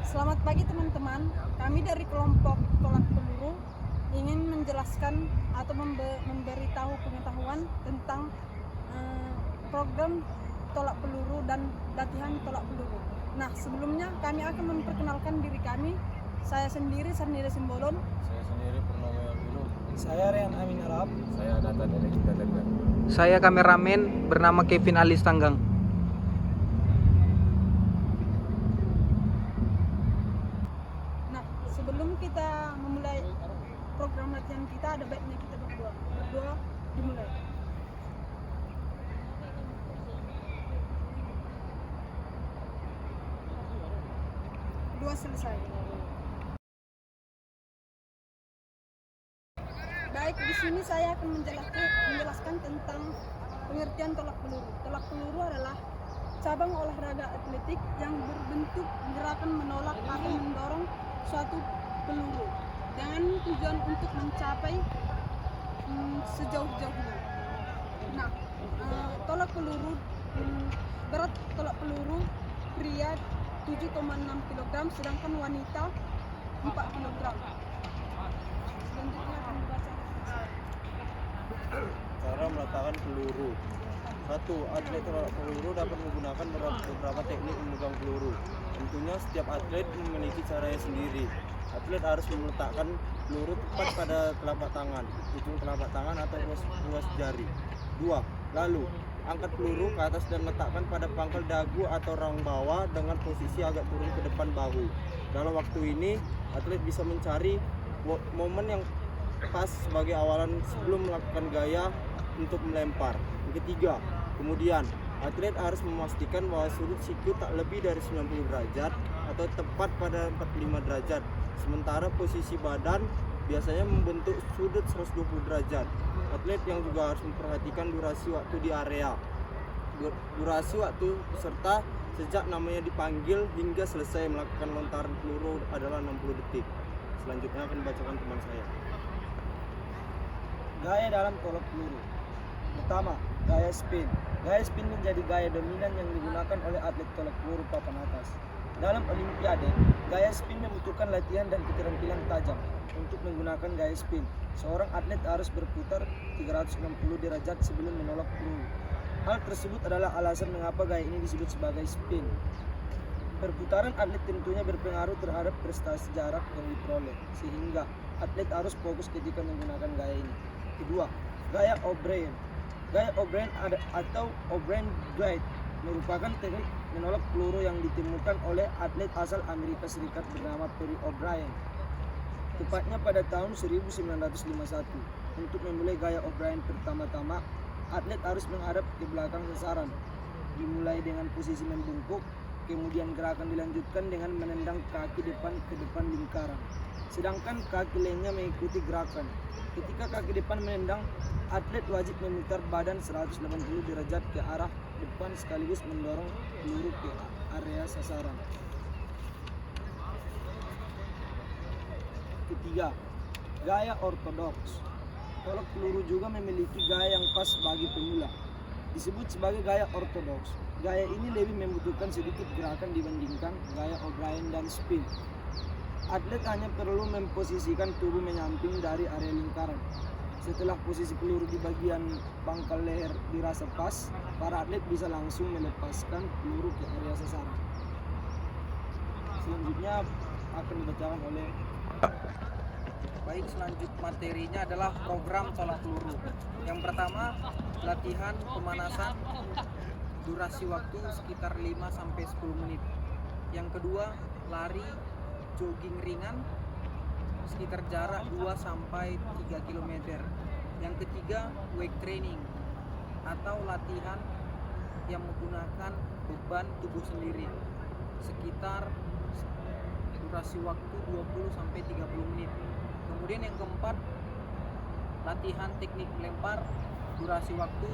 Selamat pagi teman-teman. Kami dari kelompok tolak peluru ingin menjelaskan atau memberitahu pengetahuan tentang program tolak peluru dan latihan tolak peluru. Nah, sebelumnya kami akan memperkenalkan diri kami. Saya sendiri Sarnida Simbolon. Saya sendiri Purnomo Yogilo. Saya Rian Amin Arab. Saya Nata dari Kita Tegar. Saya kameramen bernama Kevin Alis Tanggang. Nah, sebelum kita memulai program latihan kita, ada baiknya kita berdoa. Berdoa dimulai. Doa selesai. Baik, di sini saya akan menjelaskan tentang pengertian tolak peluru. Tolak peluru adalah cabang olahraga atletik yang berbentuk gerakan menolak atau mendorong suatu peluru dengan tujuan untuk mencapai sejauh-jauhnya. Nah, tolak peluru, berat tolak peluru pria 7,6 kg, sedangkan wanita 4 kg. Selanjutnya akan dibaca. Cara meletakkan peluru. 1. Atlet tolak peluru dapat menggunakan beberapa teknik memegang peluru. Tentunya setiap atlet memiliki caranya sendiri. Atlet harus meletakkan peluru tepat pada telapak tangan, ujung telapak tangan atau ruas jari. 2. Lalu, angkat peluru ke atas dan letakkan pada pangkal dagu atau rang bawah dengan posisi agak turun ke depan bahu. Dalam waktu ini, atlet bisa mencari momen yang pas sebagai awalan sebelum melakukan gaya untuk melempar. Yang ketiga, kemudian atlet harus memastikan bahwa sudut siku tak lebih dari 90 derajat atau tepat pada 45 derajat. Sementara posisi badan biasanya membentuk sudut 120 derajat. Atlet yang juga harus memperhatikan durasi waktu di area. Durasi waktu serta sejak namanya dipanggil hingga selesai melakukan lontaran peluru adalah 60 detik. Selanjutnya akan dibacakan teman saya. Gaya dalam tolak peluru. Pertama, gaya spin. Gaya spin menjadi gaya dominan yang digunakan oleh atlet tolak peluru papan atas. Dalam Olimpiade, gaya spin membutuhkan latihan dan keterampilan tajam. Untuk menggunakan gaya spin, seorang atlet harus berputar 360 derajat sebelum menolak peluru. Hal tersebut adalah alasan mengapa gaya ini disebut sebagai spin. Perputaran atlet tentunya berpengaruh terhadap prestasi jarak yang diperoleh, sehingga atlet harus fokus ketika menggunakan gaya ini. Kedua, gaya O'Brien. Gaya O'Brien atau O'Brien Guide merupakan teknik menolak peluru yang ditemukan oleh atlet asal Amerika Serikat bernama Perry O'Brien, tepatnya pada tahun 1951. Untuk memulai gaya O'Brien, pertama-tama atlet harus menghadap ke belakang sasaran, dimulai dengan posisi membungkuk. Kemudian gerakan dilanjutkan dengan menendang kaki depan ke depan lingkaran, sedangkan kaki lainnya mengikuti gerakan. Ketika kaki depan menendang, atlet wajib memutar badan 180 derajat ke arah depan sekaligus mendorong peluru ke area sasaran. Ketiga, gaya ortodoks. Tolak peluru juga memiliki gaya yang pas bagi pemula, disebut sebagai gaya ortodoks. Gaya ini lebih membutuhkan sedikit gerakan dibandingkan gaya O'Brien dan spin. Atlet hanya perlu memposisikan tubuh menyamping dari area lingkaran. Setelah posisi peluru di bagian pangkal leher dirasa pas, para atlet bisa langsung melepaskan peluru ke area sasaran. Selanjutnya akan dibacakan oleh Baik, selanjut materinya adalah program tolak peluru. Yang pertama, latihan pemanasan durasi waktu sekitar 5-10 menit. Yang kedua, lari jogging ringan sekitar jarak 2-3 km. Yang ketiga, weight training atau latihan yang menggunakan beban tubuh sendiri sekitar durasi waktu 20-30 menit. Kemudian yang keempat, latihan teknik melempar durasi waktu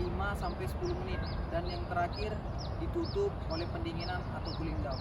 5-10 menit, dan yang terakhir ditutup oleh pendinginan atau cooling down.